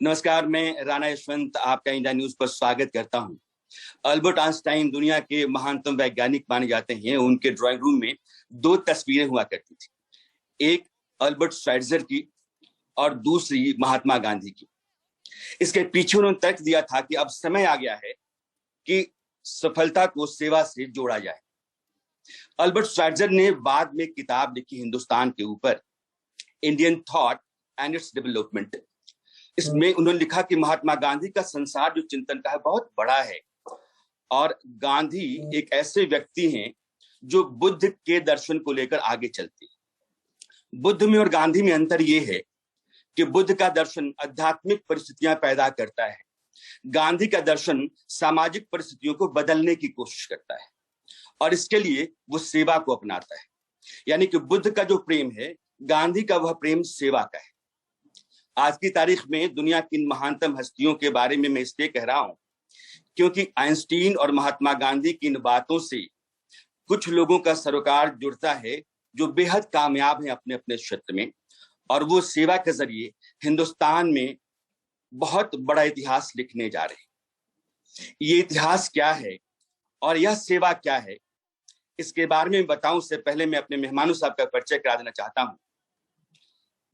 नमस्कार, मैं राणा यशवंत आपका इंडिया न्यूज पर स्वागत करता हूं। अल्बर्ट आइंस्टाइन दुनिया के महानतम वैज्ञानिक माने जाते हैं। उनके ड्राइंग रूम में दो तस्वीरें हुआ करती थी, एक अल्बर्ट श्वाइट्जर की और दूसरी महात्मा गांधी की। इसके पीछे उन्होंने तर्क दिया था कि अब समय आ गया है कि सफलता को सेवा से जोड़ा जाए। अल्बर्ट श्वाइट्जर ने बाद में किताब लिखी हिंदुस्तान के ऊपर, Indian thought and its development. इसमें उन्होंने लिखा कि महात्मा गांधी का संसार जो चिंतन का है बहुत बड़ा है, और गांधी एक ऐसे व्यक्ति हैं जो बुद्ध के दर्शन को लेकर आगे चलते हैं। बुद्ध में और गांधी में अंतर यह है कि बुद्ध का दर्शन आध्यात्मिक परिस्थितियां पैदा करता है, गांधी का दर्शन सामाजिक परिस्थितियों को बदलने की कोशिश करता है, और इसके लिए वो सेवा को अपनाता है। यानी कि बुद्ध का जो प्रेम है, गांधी का वह प्रेम सेवा का है। आज की तारीख में दुनिया की इन महानतम हस्तियों के बारे में मैं इसलिए कह रहा हूं क्योंकि आइंस्टीन और महात्मा गांधी की इन बातों से कुछ लोगों का सरोकार जुड़ता है जो बेहद कामयाब हैं अपने अपने क्षेत्र में, और वो सेवा के जरिए हिंदुस्तान में बहुत बड़ा इतिहास लिखने जा रहे हैं। ये इतिहास क्या है और यह सेवा क्या है, इसके बारे में बताऊं उससे पहले मैं अपने मेहमानों साहब का परिचय करा देना चाहता हूं।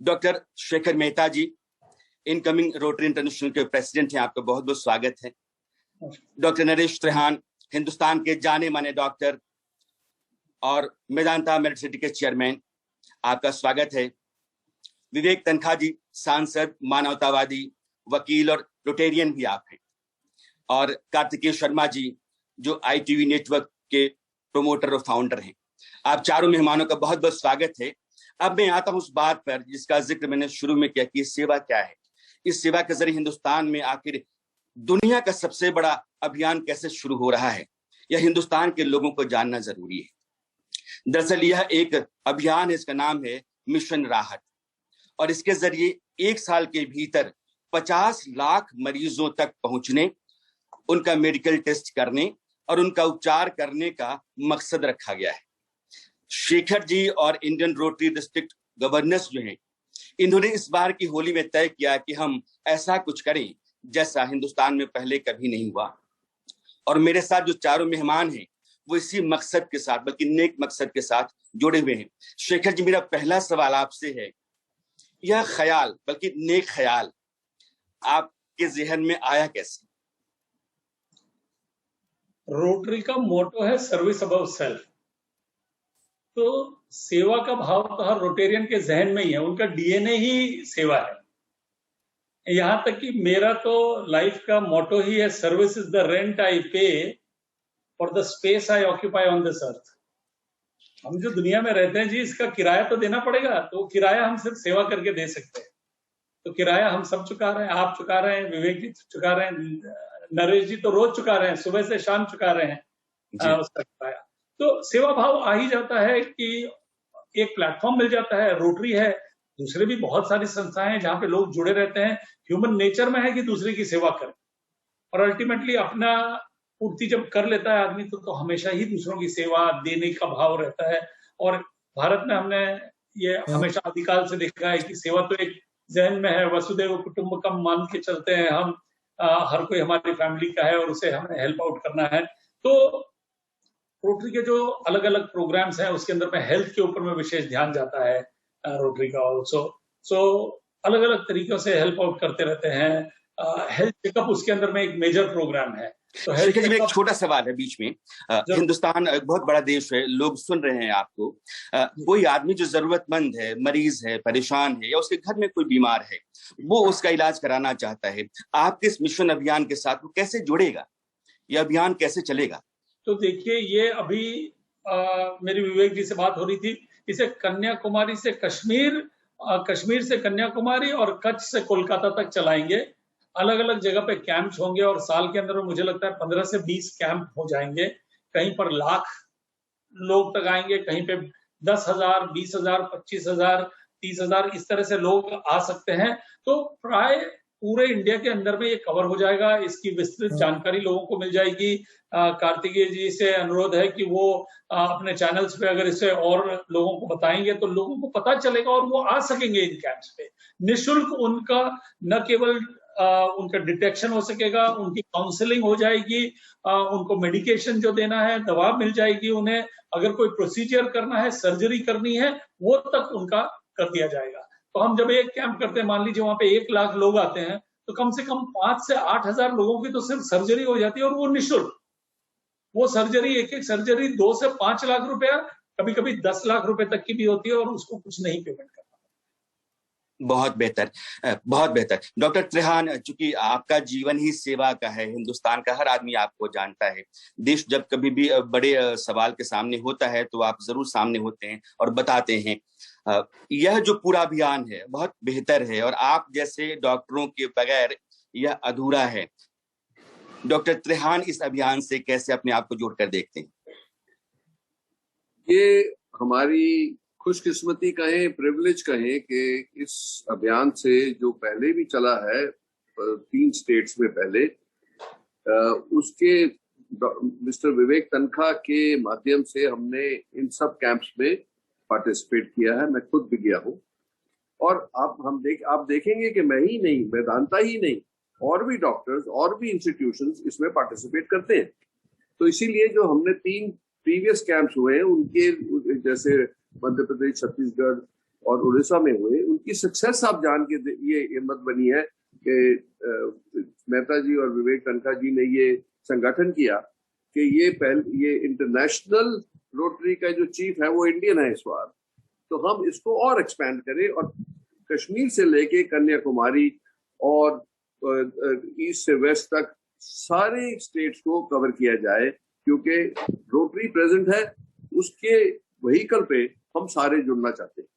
डॉक्टर शेखर मेहता जी, इनकमिंग रोटरी इंटरनेशनल के प्रेसिडेंट हैं, आपका बहुत बहुत स्वागत है। डॉक्टर नरेश त्रेहान, हिंदुस्तान के जाने माने डॉक्टर और मेदांता मेरिट सिटी के चेयरमैन, आपका स्वागत है। विवेक तनखा जी, सांसद, मानवतावादी, वकील और रोटेरियन भी आप हैं। और कार्तिकेय शर्मा जी, जो ITV नेटवर्क के प्रोमोटर और फाउंडर हैं। आप चारों मेहमानों का बहुत बहुत स्वागत है। अब मैं आता हूं उस बात पर जिसका जिक्र मैंने शुरू में किया कि सेवा क्या है। इस सेवा के जरिए हिंदुस्तान में आखिर दुनिया का सबसे बड़ा अभियान कैसे शुरू हो रहा है, यह हिंदुस्तान के लोगों को जानना जरूरी है। दरअसल यह एक अभियान है, इसका नाम है मिशन राहत, और इसके जरिए एक साल के भीतर 50 लाख मरीजों तक पहुंचने, उनका मेडिकल टेस्ट करने और उनका उपचार करने का मकसद रखा गया है। शेखर जी और इंडियन रोटरी डिस्ट्रिक्ट गवर्नर्स जो हैं, इन्होंने इस बार की होली में तय किया कि हम ऐसा कुछ करें जैसा हिंदुस्तान में पहले कभी नहीं हुआ। और मेरे साथ जो चारों मेहमान हैं वो इसी मकसद के साथ, बल्कि नेक मकसद के साथ जुड़े हुए हैं। शेखर जी, मेरा पहला सवाल आपसे है, यह ख्याल, बल्कि नेक ख्याल आपके जहन में आया कैसे? रोटरी का मोटो है सर्विस अबव सेल्फ। तो सेवा का भाव तो हर रोटेरियन के जहन में ही है, उनका DNA ही सेवा है। यहां तक कि मेरा तो लाइफ का मोटो ही है, service is the rent I pay for the space I occupy on this earth. हम जो दुनिया में रहते हैं जी, इसका किराया तो देना पड़ेगा, तो किराया हम सिर्फ सेवा करके दे सकते हैं। तो किराया हम सब चुका रहे हैं, आप चुका रहे हैं, विवेक जी चुका रहे हैं, नरेश जी तो रोज चुका रहे हैं, सुबह से शाम चुका रहे हैं उसका किराया। तो सेवा भाव आ ही जाता है कि एक प्लेटफॉर्म मिल जाता है। रोटरी है, दूसरे भी बहुत सारी संस्थाएं हैं जहां पे लोग जुड़े रहते हैं। ह्यूमन नेचर में है कि दूसरे की सेवा करें, और अल्टीमेटली अपना पूर्ति जब कर लेता है आदमी तो हमेशा ही दूसरों की सेवा देने का भाव रहता है। और भारत में हमने ये हमेशा आदिकाल से देखा है कि सेवा तो एक जहन में है, वसुदैव कुटुंबकम मान के चलते हैं हम। हर कोई हमारी फैमिली का है और उसे हमें हेल्प आउट करना है। तो रोटरी के जो अलग अलग प्रोग्राम्स हैं उसके अंदर में हेल्थ के ऊपर में विशेष ध्यान जाता है रोटरी का ऑल्सो। सो अलग अलग तरीकों से हेल्प आउट करते रहते हैं। हेल्थ चेकअप उसके अंदर में एक मेजर प्रोग्राम है। तो हेल्थ जी, एक छोटा सवाल है बीच में। हिंदुस्तान एक बहुत बड़ा देश है, लोग सुन रहे हैं आपको। कोई आदमी जो जरूरतमंद है, मरीज है, परेशान है, या उसके घर में कोई बीमार है, वो उसका इलाज कराना चाहता है, आपके इस मिशन अभियान के साथ वो कैसे जुड़ेगा? यह अभियान कैसे चलेगा? तो देखिए, ये अभी मेरी विवेक जी से बात हो रही थी, इसे कन्याकुमारी से कश्मीर, कश्मीर से कन्याकुमारी और कच्छ से कोलकाता तक चलाएंगे। अलग अलग जगह पे कैंप्स होंगे और साल के अंदर में मुझे लगता है 15 से 20 कैंप हो जाएंगे। कहीं पर लाख लोग तक आएंगे, कहीं पे 10,000, 20,000, 25,000, 30,000 इस तरह से लोग आ सकते हैं। तो प्राय पूरे इंडिया के अंदर में ये कवर हो जाएगा। इसकी विस्तृत जानकारी लोगों को मिल जाएगी। कार्तिकेय जी से अनुरोध है कि वो अपने चैनल्स पे अगर इसे और लोगों को बताएंगे तो लोगों को पता चलेगा और वो आ सकेंगे इन कैंप्स पे। निःशुल्क उनका न केवल उनका डिटेक्शन हो सकेगा, उनकी काउंसलिंग हो जाएगी, उनको मेडिकेशन जो देना है, दवा मिल जाएगी उन्हें, अगर कोई प्रोसीजर करना है, सर्जरी करनी है, वो तक उनका कर दिया जाएगा। तो हम जब एक कैंप करते हैं, मान लीजिए वहां पे 1 लाख लोग आते हैं, तो कम से कम 5 से 8 हजार लोगों की तो सिर्फ सर्जरी हो जाती है, और वो निःशुल्क। वो सर्जरी, एक सर्जरी 2 से 5 लाख रुपया, कभी कभी 10 लाख रुपए तक की भी होती है, और उसको कुछ नहीं पेमेंट करना। बहुत बेहतर, बहुत बेहतर। डॉक्टर त्रेहान, चूंकि आपका जीवन ही सेवा का है, हिंदुस्तान का हर आदमी आपको जानता है, देश जब कभी भी बड़े सवाल के सामने होता है तो आप जरूर सामने होते हैं और बताते हैं। यह जो पूरा अभियान है बहुत बेहतर है, और आप जैसे डॉक्टरों के बगैर यह अधूरा है। डॉक्टर त्रेहान इस अभियान से कैसे अपने आप को जोड़कर देखते हैं? ये हमारी खुशकिस्मती कहें, प्रिविलेज कहें कि इस अभियान से जो पहले भी चला है 3 स्टेट्स में पहले, उसके मिस्टर विवेक तनखा के माध्यम से हमने इन सब कैंप्स में पार्टिसिपेट किया है। मैं खुद भी गया हूँ, और आप देखेंगे कि मैं ही नहीं, वेदांता ही नहीं, और भी डॉक्टर्स और भी इंस्टीट्यूशंस इसमें पार्टिसिपेट करते हैं। तो इसीलिए जो हमने 3 प्रीवियस कैंप्स हुए हैं, उनके जैसे मध्य प्रदेश, छत्तीसगढ़ और उड़ीसा में हुए, उनकी सक्सेस आप जान के ये हिम्मत बनी है कि मेहता जी और विवेक तनखा जी ने ये संगठन किया कि ये इंटरनेशनल रोटरी का जो चीफ है वो इंडियन है इस बार, तो हम इसको और एक्सपैंड करें और कश्मीर से लेके कन्याकुमारी और ईस्ट से वेस्ट तक सारे स्टेट्स को कवर किया जाए, क्योंकि रोटरी प्रेजेंट है, उसके व्हीकल पे हम सारे जुड़ना चाहते हैं।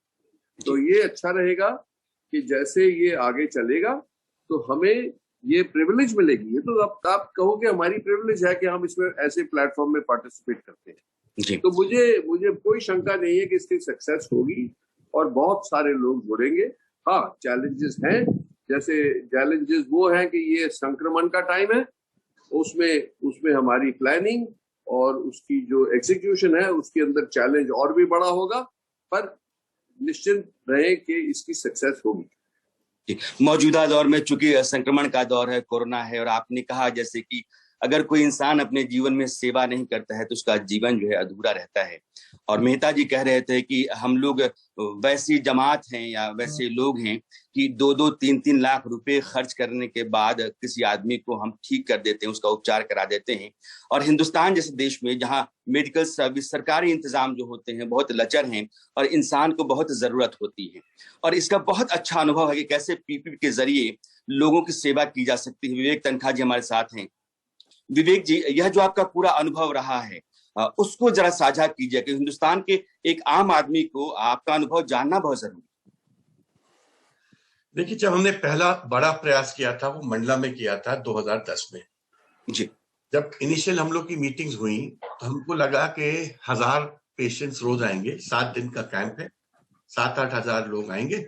तो ये अच्छा रहेगा कि जैसे ये आगे चलेगा तो हमें ये प्रिविलेज मिलेगी। ये तो आप कहोगे हमारी प्रिविलेज है कि हम इसमें ऐसे प्लेटफॉर्म में पार्टिसिपेट करते हैं जी। तो मुझे कोई शंका नहीं है कि इसकी सक्सेस होगी और बहुत सारे लोग जुड़ेंगे। हाँ, चैलेंजेस हैं, जैसे चैलेंजेस वो हैं कि ये संक्रमण का टाइम है, उसमें हमारी प्लानिंग और उसकी जो एग्जीक्यूशन है उसके अंदर चैलेंज और भी बड़ा होगा, पर निश्चित रहे कि इसकी सक्सेस होगी। मौजूदा दौर में चूंकि संक्रमण का दौर है, कोरोना है, और आपने कहा जैसे कि अगर कोई इंसान अपने जीवन में सेवा नहीं करता है तो उसका जीवन जो है अधूरा रहता है। और मेहता जी कह रहे थे कि हम लोग वैसी जमात हैं या वैसे लोग हैं कि 2-2, 3-3 लाख रुपए खर्च करने के बाद किसी आदमी को हम ठीक कर देते हैं, उसका उपचार करा देते हैं। और हिंदुस्तान जैसे देश में जहां मेडिकल सर्विस, सरकारी इंतजाम जो होते हैं बहुत लचर हैं और इंसान को बहुत जरूरत होती है, और इसका बहुत अच्छा अनुभव है कि कैसे पीपीपी के जरिए लोगों की सेवा की जा सकती है। विवेक तनखा जी हमारे साथ हैं। विवेक जी, यह जो आपका पूरा अनुभव रहा है उसको जरा साझा कीजिए कि हिंदुस्तान के एक आम आदमी को आपका अनुभव जानना बहुत जरूरी है। देखिए, जब हमने पहला बड़ा प्रयास किया था वो मंडला में किया था 2010 में जी। जब इनिशियल हम लोग की मीटिंग्स हुई तो हमको लगा कि 1000 पेशेंट्स रोज आएंगे, 7 दिन का कैंप है, 7-8 हजार लोग आएंगे,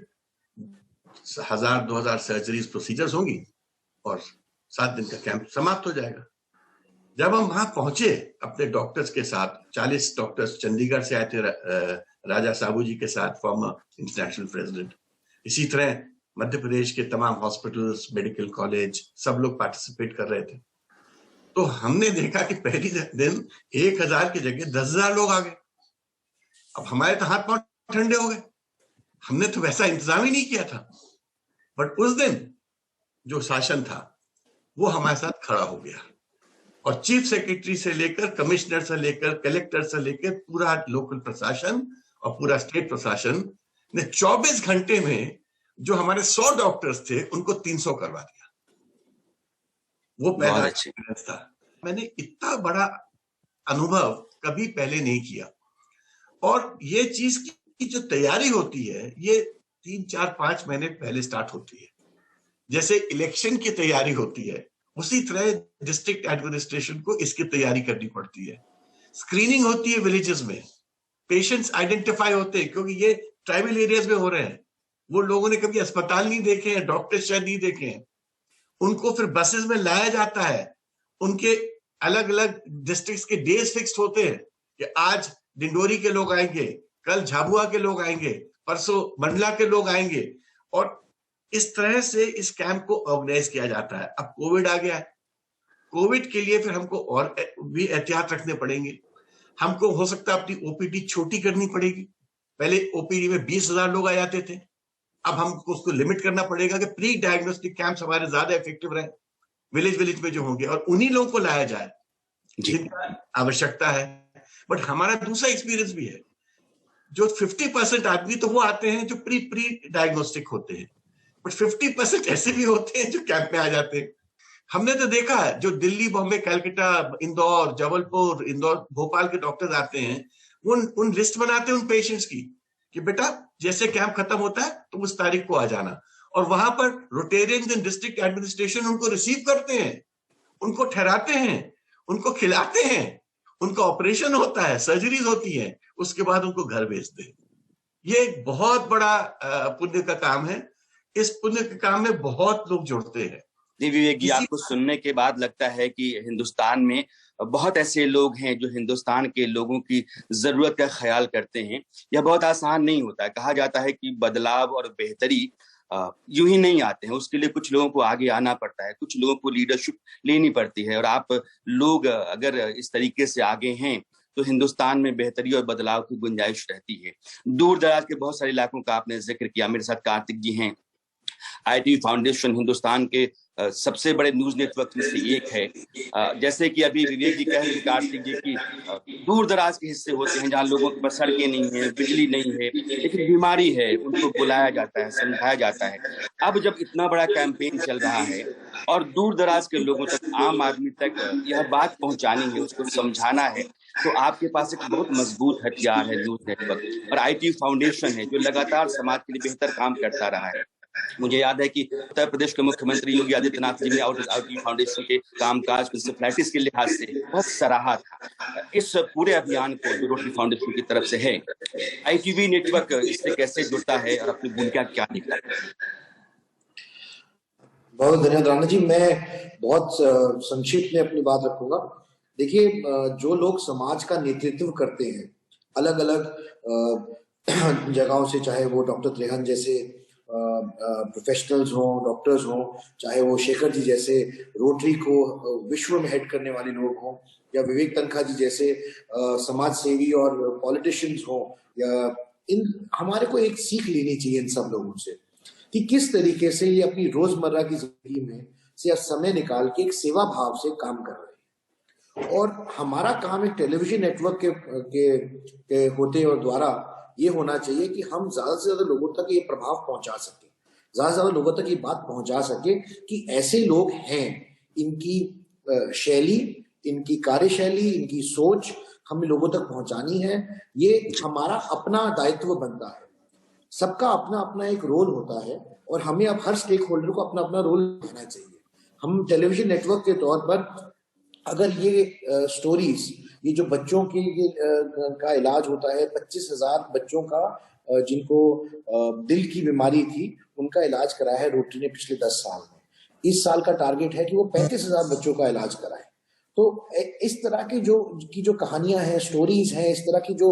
1000-2000 सर्जरीज प्रोसीजर्स होंगी और 7 दिन का कैंप समाप्त हो जाएगा। जब हम वहां पहुंचे अपने डॉक्टर्स के साथ, 40 डॉक्टर्स चंडीगढ़ से आए थे, राजा साबू जी के साथ, फॉर्मर इंटरनेशनल प्रेसिडेंट, इसी तरह मध्य प्रदेश के तमाम हॉस्पिटल्स, मेडिकल कॉलेज, सब लोग पार्टिसिपेट कर रहे थे। तो हमने देखा कि पहली दिन 1000 की जगह 10,000 लोग आ गए। अब हमारे तो हाथ पांव ठंडे हो गए, हमने तो वैसा इंतजाम ही नहीं किया था। बट उस दिन जो शासन था वो हमारे साथ खड़ा हो गया, और चीफ सेक्रेटरी से लेकर कमिश्नर से लेकर कलेक्टर से लेकर पूरा लोकल प्रशासन और पूरा स्टेट प्रशासन ने 24 घंटे में जो हमारे 100 डॉक्टर्स थे उनको 300 करवा दिया। वो पहला एक्सपीरियंस था। मैंने इतना बड़ा अनुभव कभी पहले नहीं किया। और ये चीज की जो तैयारी होती है ये 3-4-5 महीने पहले स्टार्ट होती है। जैसे इलेक्शन की तैयारी होती है उसी तरह डिस्ट्रिक्ट एडमिनिस्ट्रेशन को इसकी तैयारी करनी पड़ती है। स्क्रीनिंग होती है विलेजेस में, पेशेंट्स आइडेंटिफाई होते हैं, क्योंकि ये ट्राइबल एरियाज में हो रहे हैं। वो लोगों ने कभी अस्पताल नहीं देखे हैं, डॉक्टर शायद नहीं देखे हैं। उनको फिर बसेस में लाया जाता है, उनके अलग अलग डिस्ट्रिक्ट्स के डेज फिक्स होते हैं कि आज डिंडोरी के लोग आएंगे, कल झाबुआ के लोग आएंगे, परसों मंडला के लोग आएंगे, और इस तरह से इस कैंप को ऑर्गेनाइज किया जाता है। अब कोविड आ गया है, कोविड के लिए फिर हमको और भी एहतियात रखने पड़ेंगे। हमको हो सकता है अपनी ओपीडी छोटी करनी पड़ेगी। पहले ओपीडी में 20,000 लोग आ जाते थे, अब हमको उसको लिमिट करना पड़ेगा कि प्री डायग्नोस्टिक कैंप्स हमारे ज्यादा इफेक्टिव रहे, विलेज में जो होंगे, और उन्हीं लोगों को लाया जाए जिनका आवश्यकता है। बट हमारा दूसरा एक्सपीरियंस भी है, जो 50% आदमी तो वो आते हैं जो प्री डायग्नोस्टिक होते हैं, बट 50% ऐसे भी होते हैं जो कैंप में आ जाते हैं। हमने तो देखा है, जो दिल्ली, बॉम्बे, कलकत्ता, इंदौर, जबलपुर, इंदौर, भोपाल के डॉक्टर्स आते हैं, उन लिस्ट बनाते हैं उन पेशेंट्स की कि बेटा जैसे कैंप खत्म होता है तुम उस तारीख को आ जाना, और वहां पर रोटेरियंस एंड डिस्ट्रिक्ट एडमिनिस्ट्रेशन उनको रिसीव करते हैं, उनको ठहराते हैं, उनको खिलाते हैं, उनका ऑपरेशन होता है, सर्जरीज होती है, उसके बाद उनको घर भेजते हैं। ये एक बहुत बड़ा पुण्य का काम है। इस पुण्य के काम में बहुत लोग जुड़ते हैं। जी विवेक जी, आपको सुनने के बाद लगता है कि हिंदुस्तान में बहुत ऐसे लोग हैं जो हिंदुस्तान के लोगों की जरूरत का ख्याल करते हैं। यह बहुत आसान नहीं होता है। कहा जाता है कि बदलाव और बेहतरी यूं ही नहीं आते हैं, उसके लिए कुछ लोगों को आगे आना पड़ता है, कुछ लोगों को लीडरशिप लेनी पड़ती है। और आप लोग अगर इस तरीके से आगे हैं तो हिंदुस्तान में बेहतरी और बदलाव की गुंजाइश रहती है। दूर दराज के बहुत सारे इलाकों का आपने जिक्र किया। मेरे साथ कार्तिक जी हैं। ITV फाउंडेशन हिंदुस्तान के सबसे बड़े न्यूज नेटवर्क में से एक है। जैसे कि अभी विवेक जी कह रहे थे कार्तिक जी की, दूर दराज के हिस्से होते हैं जहाँ लोगों के पास सड़कें नहीं है, बिजली नहीं है, लेकिन बीमारी है, उनको बुलाया जाता है, समझाया जाता है। अब जब इतना बड़ा कैंपेन चल रहा है और दूर दराज के लोगों तक, आम आदमी तक यह बात पहुंचानी है, उसको समझाना है, तो आपके पास एक बहुत मजबूत हथियार है न्यूज नेटवर्क। और ITV फाउंडेशन है जो लगातार समाज के लिए बेहतर काम करता रहा है। मुझे याद है कि उत्तर प्रदेश के मुख्यमंत्री योगी आदित्यनाथ जी ने ITV फाउंडेशन के कामकाज को इंसेफ्लाइटिस के लिहाज से बहुत सराहा था। इस पूरे अभियान को जो रोटरी फाउंडेशन की तरफ से है, ITV नेटवर्क इससे कैसे जुड़ता है और अपनी भूमिका क्या निभाता है? बहुत धन्यवाद राणा जी। मैं बहुत संक्षिप्त में अपनी बात रखूंगा। देखिए, जो लोग समाज का नेतृत्व करते हैं अलग अलग जगहों से, चाहे वो डॉक्टर त्रेहन जैसे प्रोफेशनल्स हों, डॉक्टर्स हों, चाहे वो शेखर जी जैसे रोटरी को विश्व में हेड करने वाले लोग हों, या विवेक तनखा जी जैसे समाज सेवी और पॉलिटिशियंस हों, या इन हमारे को एक सीख लेनी चाहिए इन सब लोगों से कि किस तरीके से ये अपनी रोजमर्रा की जिंदगी में से समय निकाल के एक सेवा भाव से काम कर रहे हैं। और हमारा काम एक टेलीविजन नेटवर्क के होते और द्वारा ये होना चाहिए कि हम ज्यादा से ज्यादा लोगों तक ये प्रभाव पहुंचा सके, ज्यादा से ज्यादा लोगों तक ये बात पहुंचा सके कि ऐसे लोग हैं, इनकी शैली, इनकी कार्यशैली, इनकी सोच हमें लोगों तक पहुंचानी है। ये हमारा अपना दायित्व बनता है। सबका अपना अपना एक रोल होता है और हमें अब हर स्टेक होल्डर को अपना अपना रोल निभाना चाहिए। हम टेलीविजन नेटवर्क के तौर पर अगर ये स्टोरीज, ये जो बच्चों के का इलाज होता है, 25,000 बच्चों का जिनको दिल की बीमारी थी, उनका इलाज कराया है रोटरी ने पिछले 10 साल में। इस साल का टारगेट है कि वो 35,000 बच्चों का इलाज कराए। तो इस तरह की जो कहानियां हैं, स्टोरीज हैं, इस तरह की जो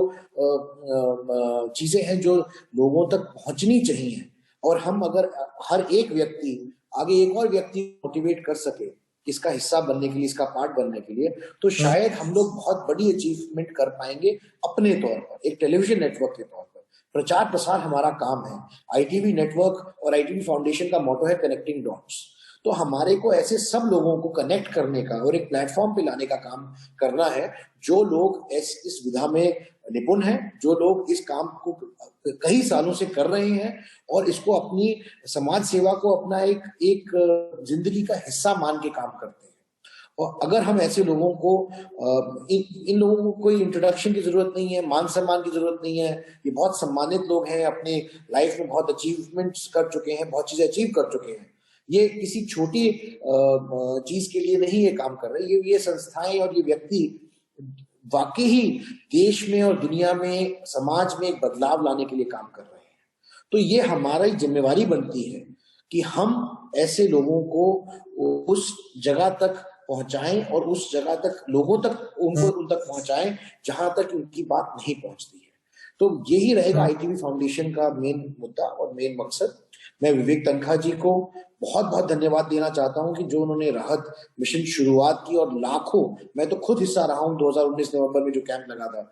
चीजें हैं जो लोगों तक पहुंचनी चाहिए, और हम अगर हर एक व्यक्ति आगे एक और व्यक्ति मोटिवेट कर सके इसका हिस्सा बनने के लिए, इसका पार्ट बनने के लिए, तो शायद हम लोग बहुत बड़ी अचीवमेंट कर पाएंगे अपने तौर पर, एक टेलीविजन नेटवर्क के तौर पर। प्रचार प्रसार हमारा काम है। ITV नेटवर्क और ITV फाउंडेशन का मोटो है कनेक्टिंग डॉट्स। तो हमारे को ऐसे सब लोगों को कनेक्ट करने का और एक प्लेटफॉर्म पे लाने का काम करना है, जो लोग इस विधा में निपुण हैं, जो लोग इस काम को कई सालों से कर रहे हैं और इसको अपनी समाज सेवा को अपना एक जिंदगी का हिस्सा मान के काम करते हैं। और अगर हम ऐसे लोगों को इन लोगों को कोई इंट्रोडक्शन की जरूरत नहीं है, मान सम्मान की जरूरत नहीं है, ये बहुत सम्मानित लोग हैं, अपने लाइफ में बहुत अचीवमेंट्स कर चुके हैं, बहुत चीजें अचीव कर चुके हैं। ये किसी छोटी चीज के लिए नहीं ये काम कर रहे। ये संस्थाएं और ये व्यक्ति वाकई ही देश में और दुनिया में, समाज में एक बदलाव लाने के लिए काम कर रहे हैं। तो ये हमारी जिम्मेवारी बनती है कि हम ऐसे लोगों को उस जगह तक पहुंचाएं और उस जगह तक लोगों तक उन तक पहुंचाएं जहां तक उनकी बात नहीं पहुंचती है। तो यही रहेगा ITV फाउंडेशन का मेन मुद्दा और मेन मकसद। मैं विवेक तनखा जी को बहुत बहुत धन्यवाद देना चाहता हूं कि जो उन्होंने राहत मिशन शुरुआत की और लाखों, मैं तो खुद हिस्सा रहा हूं 2019 नवंबर में जो कैंप लगा था,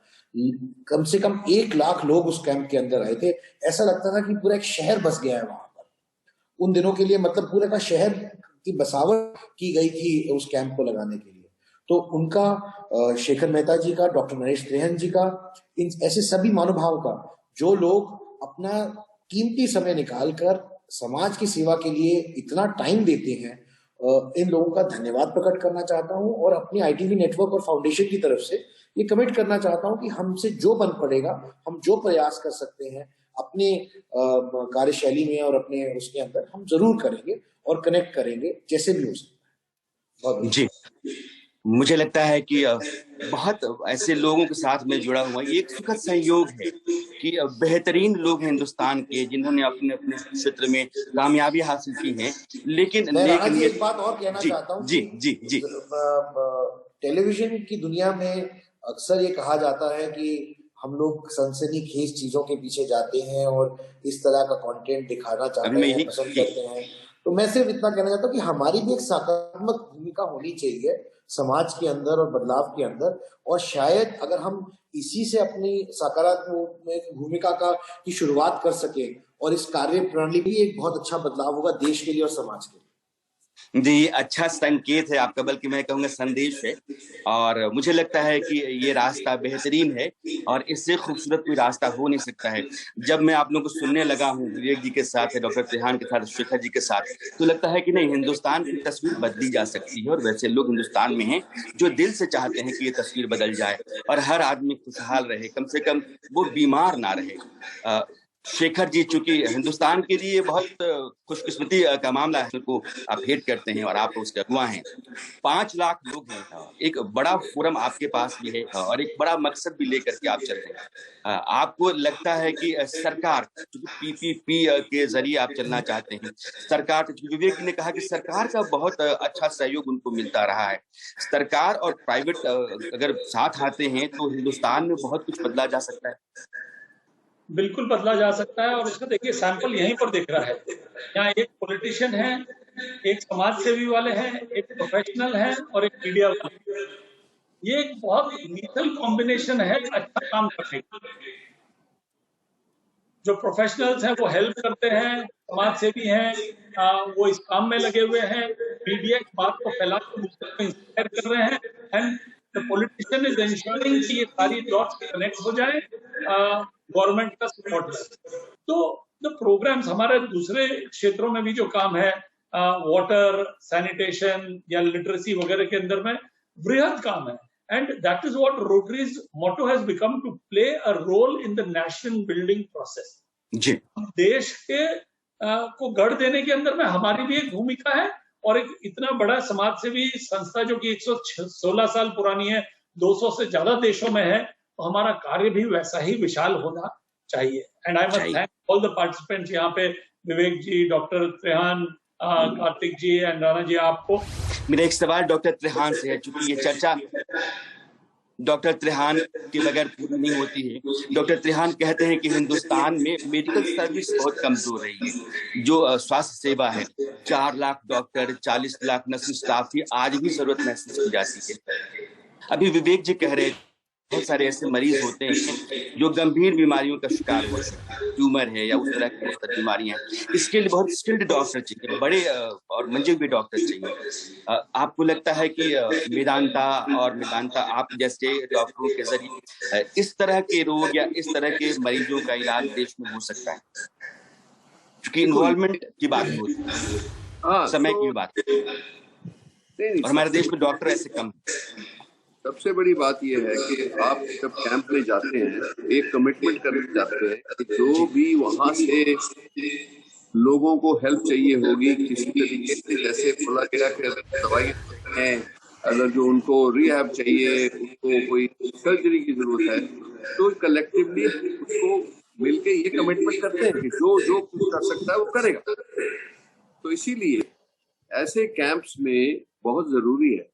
कम से कम 1 लाख लोग उस कैंप के अंदर आए थे। ऐसा लगता था कि पूरा एक शहर बस गया है वहां पर उन दिनों के लिए, मतलब पूरे का शहर की बसावट की गई थी उस कैंप को लगाने के लिए। तो उनका, शेखर मेहता जी का, डॉक्टर नरेश त्रेहन जी का, इन ऐसे सभी महानुभावों का जो लोग अपना कीमती समय निकालकर समाज की सेवा के लिए इतना टाइम देते हैं, इन लोगों का धन्यवाद प्रकट करना चाहता हूं और अपनी ITV नेटवर्क और फाउंडेशन की तरफ से ये कमिट करना चाहता हूं कि हमसे जो बन पड़ेगा, हम जो प्रयास कर सकते हैं अपने कार्यशैली में और अपने उसके अंदर हम जरूर करेंगे और कनेक्ट करेंगे जैसे भी हो सकता है। जी, मुझे लगता है कि बहुत ऐसे लोगों के साथ में जुड़ा हुआ ये एक सुखद संयोग है कि बेहतरीन लोग हैं हिंदुस्तान के जिन्होंने अपने अपने क्षेत्र में कामयाबी हासिल की है। लेकिन एक बात और कहना चाहता हूँ, जी जी जी, टेलीविजन की दुनिया में अक्सर ये कहा जाता है कि हम लोग सनसनीखेज चीजों के पीछे जाते हैं और इस तरह का कंटेंट दिखाना चाहते हैं, पसंद करते हैं। तो मैं सिर्फ इतना कहना चाहता हूँ कि हमारी भी एक सकारात्मक भूमिका होनी चाहिए समाज के अंदर और बदलाव के अंदर, और शायद अगर हम इसी से अपनी सकारात्मक भूमिका की शुरुआत कर सके और इस कार्य प्रणाली भी एक बहुत अच्छा बदलाव होगा देश के लिए और समाज के लिए। जी, अच्छा संकेत है आपका, बल्कि मैं कहूँगा संदेश है। और मुझे लगता है कि ये रास्ता बेहतरीन है और इससे खूबसूरत कोई रास्ता हो नहीं सकता है। जब मैं आप लोगों को सुनने लगा हूँ विवेक जी के साथ, डॉक्टर त्रेहान के साथ, शेखर जी के साथ, तो लगता है कि नहीं, हिंदुस्तान की तस्वीर बदली जा सकती है और वैसे लोग हिंदुस्तान में हैं जो दिल से चाहते हैं कि ये तस्वीर बदल जाए और हर आदमी खुशहाल रहे, कम से कम वो बीमार ना रहे। शेखर जी चूंकि हिंदुस्तान के लिए बहुत खुशकिस्मती का मामला है, उनको आप भेंट करते हैं और आप उसके अगुवा हैं। 5 लाख लोग हैं, एक बड़ा फोरम आपके पास भी है और एक बड़ा मकसद भी लेकर के आप चल रहे हैं। आपको लगता है कि सरकार, क्योंकि PPP के जरिए आप चलना चाहते हैं, सरकार, विवेक ने कहा कि सरकार का बहुत अच्छा सहयोग उनको मिलता रहा है, सरकार और प्राइवेट अगर साथ आते हैं तो हिंदुस्तान में बहुत कुछ बदला जा सकता है। बिल्कुल बदला जा सकता है और इसका देखिए सैंपल यहीं पर दिख रहा है। यहाँ एक पॉलिटिशियन है, एक समाज सेवी वाले हैं, एक प्रोफेशनल है और एक मीडिया वाले। ये एक बहुत लीथल कॉम्बिनेशन है अच्छा काम करने का। जो प्रोफेशनल्स हैं वो हेल्प करते हैं, समाज सेवी हैं, वो इस काम में लगे हुए हैं, मीडिया इस बात को फैलाकर दूसरों को इंस्पायर कर रहे हैं, and the politician is ensuring कि ये सारी डॉट्स कनेक्ट हो जाए, गवर्नमेंट का सपोर्ट है। तो द प्रोग्राम्स हमारे दूसरे क्षेत्रों में भी जो काम है, वाटर, सैनिटेशन या लिटरेसी वगैरह के अंदर में वृहद काम है, and that is what Rotary's motto has become, to play a role in the nation building process. जी, देश के को गढ़ देने के अंदर में हमारी भी एक भूमिका है और एक इतना बड़ा समाज सेवी संस्था जो कि 116 साल पुरानी है, 200 से ज्यादा देशों में है, तो हमारा कार्य भी वैसा ही विशाल होना चाहिए। And I must thank all the participants यहाँ पे, विवेक जी, डॉक्टर त्रेहान, कार्तिक जी एंड राणा जी। आपको मेरा एक सवाल डॉक्टर त्रेहान से है, चूंकि ये चर्चा डॉक्टर त्रेहान के बगैर पूरी नहीं होती है। डॉक्टर त्रेहान कहते हैं कि हिंदुस्तान में मेडिकल सर्विस बहुत कमजोर रही है। जो स्वास्थ्य सेवा है, 4 lakh doctor, 40 lakh nursing staff की आज भी जरूरत महसूस की जाती है। अभी विवेक जी कह रहे, बहुत सारे ऐसे मरीज होते हैं जो गंभीर बीमारियों का शिकार हुए, ट्यूमर है या उस तरह की बीमारियां हैं, इसके लिए बहुत स्किल्ड डॉक्टर चाहिए, बड़े और मंजे हुए डॉक्टर चाहिए। आपको लगता है कि वेदांता आप जैसे डॉक्टरों के जरिए इस तरह के रोग या इस तरह के मरीजों का इलाज देश में हो सकता है? क्योंकि इन्वॉल्वमेंट की बात होती है, समय की बात और हमारे देश में डॉक्टर ऐसे कम। सबसे बड़ी बात यह है कि आप जब कैंप में जाते हैं, एक कमिटमेंट करके जाते हैं कि जो भी वहां से लोगों को हेल्प चाहिए होगी किसी तरीके से, जैसे बोला गया कि दवाई है, अगर जो उनको रिहैब चाहिए, उनको कोई सर्जरी की जरूरत है, तो कलेक्टिवली उसको मिलके ये कमिटमेंट करते हैं कि जो कुछ कर सकता है वो करेगा। तो इसीलिए ऐसे कैंप्स में बहुत जरूरी है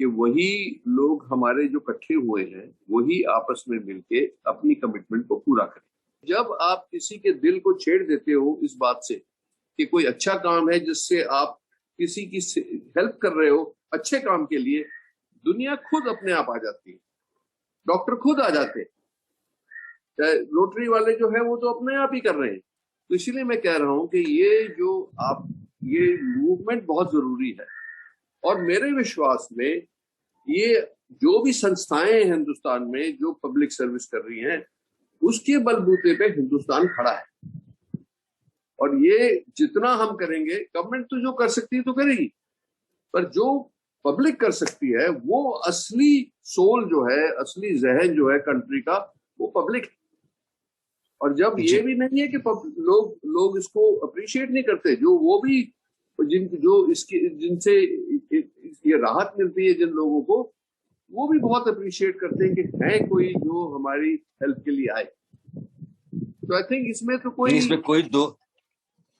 कि वही लोग हमारे जो इकट्ठे हुए हैं वही आपस में मिलके अपनी कमिटमेंट को पूरा करें। जब आप किसी के दिल को छेड़ देते हो इस बात से कि कोई अच्छा काम है जिससे आप किसी की हेल्प कर रहे हो अच्छे काम के लिए, दुनिया खुद अपने आप आ जाती है, डॉक्टर खुद आ जाते हैं। रोटरी वाले जो है वो तो अपने आप ही कर रहे हैं। तो इसीलिए मैं कह रहा हूं कि ये मूवमेंट बहुत जरूरी है। और मेरे विश्वास में ये जो भी संस्थाएं हैं हिंदुस्तान में जो पब्लिक सर्विस कर रही हैं, उसके बलबूते पे हिंदुस्तान खड़ा है। और ये जितना हम करेंगे, गवर्नमेंट तो जो कर सकती है तो करेगी, पर जो पब्लिक कर सकती है वो असली सोल जो है, असली जहन जो है कंट्री का, वो पब्लिक है। और जब ये भी नहीं है कि लोग इसको अप्रिशिएट नहीं करते, जो वो भी जिनसे ये राहत मिलती है जिन लोगों को, वो भी बहुत अप्रिशिएट करते हैं कि है कोई जो हमारी हेल्प के लिए आए। तो आई थिंक इसमें कोई दो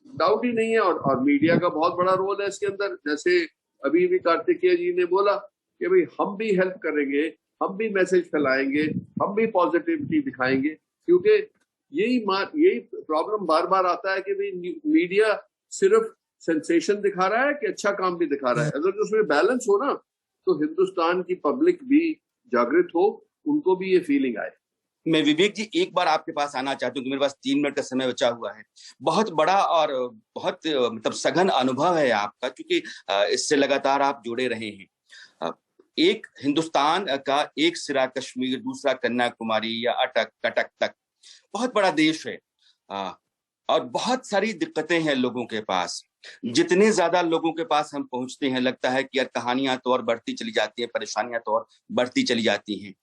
डाउट ही नहीं है। और मीडिया का बहुत बड़ा रोल है इसके अंदर। जैसे अभी भी कार्तिकेय जी ने बोला कि भाई हम भी हेल्प करेंगे, हम भी मैसेज फैलाएंगे, हम भी पॉजिटिविटी दिखाएंगे, क्योंकि यही प्रॉब्लम बार बार आता है कि भाई मीडिया सिर्फ सेंसेशन दिखा रहा है कि अच्छा काम भी दिखा रहा है। अगर उसमें बैलेंस हो ना, तो हिंदुस्तान की पब्लिक भी जागृत हो, उनको भी ये फीलिंग आए। मैं विवेक जी एक बार आपके पास आना चाहता हूँ कि मेरे पास 3 मिनट का समय बचा हुआ है। बहुत बड़ा और बहुत मतलब सघन अनुभव है आपका, क्योंकि इससे लगातार आप जुड़े रहे हैं। एक हिंदुस्तान का एक सिरा कश्मीर, दूसरा कन्याकुमारी या कटक तक, बहुत बड़ा देश है और बहुत सारी दिक्कतें हैं लोगों के पास। जितने ज्यादा लोगों के पास हम पहुंचते हैं, लगता है कि यार कहानियां तो और बढ़ती चली जाती हैं, परेशानियां तो और बढ़ती चली जाती हैं।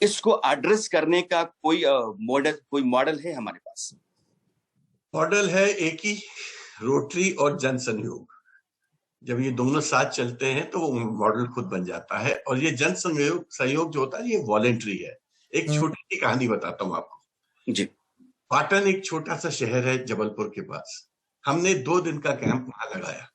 इसको एड्रेस करने का कोई मॉडल है हमारे पास? मॉडल है एक ही, रोटरी और जन सहयोग। जब ये दोनों साथ चलते हैं तो वो मॉडल खुद बन जाता है। और ये जन सहयोग जो होता है ये वॉलेंट्री है। एक छोटी सी कहानी बताता हूँ आपको जी। पाटन एक छोटा सा शहर है जबलपुर के पास। हमने 2 दिन का कैंप वहां लगाया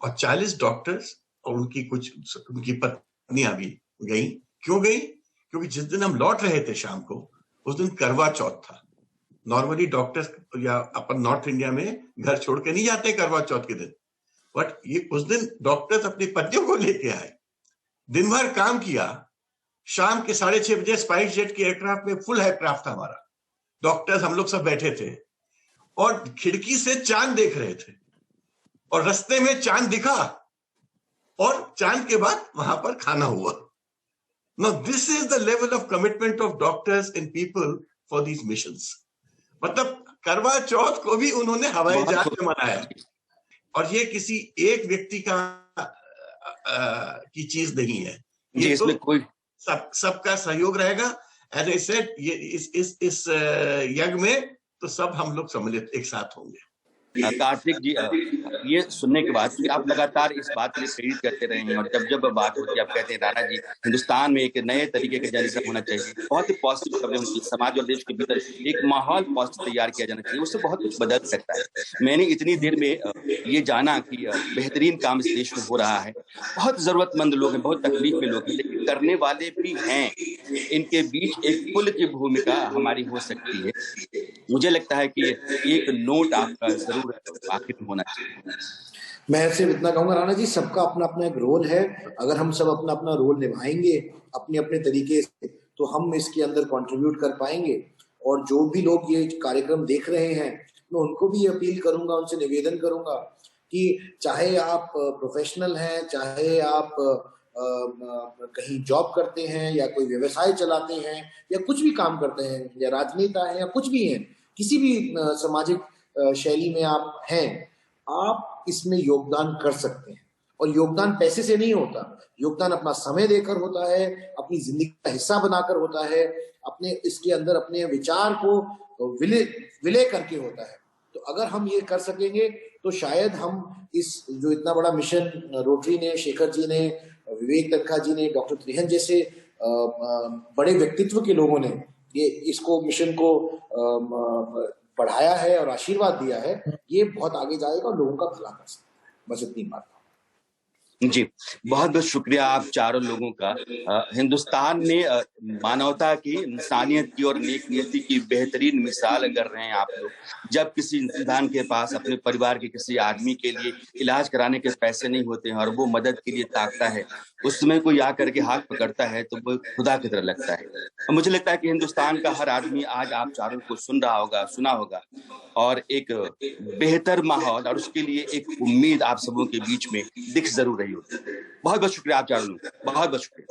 और 40 डॉक्टर्स और उनकी पत्नियां भी गई। क्यों गई? क्योंकि जिस दिन हम लौट रहे थे शाम को, उस दिन करवा चौथ था। नॉर्मली डॉक्टर्स या अपन नॉर्थ इंडिया में घर छोड़ के नहीं जाते करवा चौथ के दिन, बट ये उस दिन डॉक्टर्स अपनी पत्नियों को लेके आए, दिन भर काम किया। शाम के 6:30 बजे स्पाइस जेट की एयरक्राफ्ट में, फुल एयरक्राफ्ट था हमारा, डॉक्टर्स हम लोग सब बैठे थे और खिड़की से चांद देख रहे थे। और रास्ते में चांद दिखा और चांद के बाद वहां पर खाना हुआ। Now this is the level of commitment of doctors and people for these missions. मतलब करवा चौथ को भी उन्होंने हवाई जहाज में मनाया। और ये किसी एक व्यक्ति की चीज नहीं है, ये तो कोई सबका सहयोग रहेगा। एज आई सेड, ये इस यज्ञ में तो सब हम लोग सम्मिलित एक साथ होंगे। कार्तिक जी, ये सुनने के बाद आप लगातार इस बात के लिए प्रेरित करते रहे हैं और जब बात होती है आप कहते हैं राणा जी हिंदुस्तान में एक नए तरीके का जर्नलिज्म होना चाहिए, बहुत ही पॉजिटिव खबरें उनकी, समाज और देश के भीतर एक माहौल पॉजिटिव तैयार किया जाना चाहिए, उससे बहुत कुछ बदल सकता है। मैंने इतनी देर में ये जाना कि बेहतरीन काम इस देश में हो रहा है। बहुत जरूरतमंद लोग हैं, बहुत तकलीफ में लोग हैं, लेकिन करने वाले भी हैं। इनके बीच एक पुल की भूमिका हमारी हो सकती है। मुझे लगता है कि एक नोट आपका जरूर आखिर में होना चाहिए। मैं सिर्फ इतना कहूंगा राणा जी, सबका अपना अपना एक रोल है। अगर हम सब अपना अपना रोल निभाएंगे अपने अपने तरीके से, तो हम इसके अंदर कंट्रीब्यूट कर पाएंगे। और जो भी लोग ये कार्यक्रम देख रहे हैं, मैं उनको भी अपील करूंगा, उनसे निवेदन करूंगा कि चाहे आप प्रोफेशनल हैं, चाहे आप कहीं जॉब करते हैं या कोई व्यवसाय चलाते हैं या कुछ भी काम करते हैं या राजनेता हैं या कुछ भी हैं, किसी भी सामाजिक शैली में आप हैं, आप इसमें योगदान कर सकते हैं। और योगदान पैसे से नहीं होता, योगदान अपना समय देकर होता है, अपनी जिंदगी का हिस्सा बनाकर होता है, अपने इसके अंदर अपने विचार को विलय करके होता है। तो अगर हम ये कर सकेंगे तो शायद हम इस जो इतना बड़ा मिशन रोटरी ने, शेखर जी ने, विवेक तनखा जी ने, डॉक्टर त्रिहन जैसे बड़े व्यक्तित्व के लोगों ने ये इसको मिशन को बढ़ाया है और आशीर्वाद दिया है, ये बहुत आगे जाएगा और लोगों का भला कर सकता है। बस इतनी बात। जी, बहुत बहुत शुक्रिया आप चारों लोगों का। हिंदुस्तान ने मानवता की, इंसानियत की और नेक नियति की बेहतरीन मिसाल कर रहे हैं आप लोग। जब किसी इंसान के पास अपने परिवार के किसी आदमी के लिए इलाज कराने के पैसे नहीं होते हैं और वो मदद के लिए ताकता है, उस समय कोई आकर के हाथ पकड़ता है तो वो खुदा की तरह लगता है। और मुझे लगता है कि हिंदुस्तान का हर आदमी आज आप चारों को सुन रहा होगा, सुना होगा, और एक बेहतर माहौल और उसके लिए एक उम्मीद आप सबों के बीच में दिख जरूर रही होगी। बहुत बहुत शुक्रिया आप चारों लोग, बहुत बहुत शुक्रिया।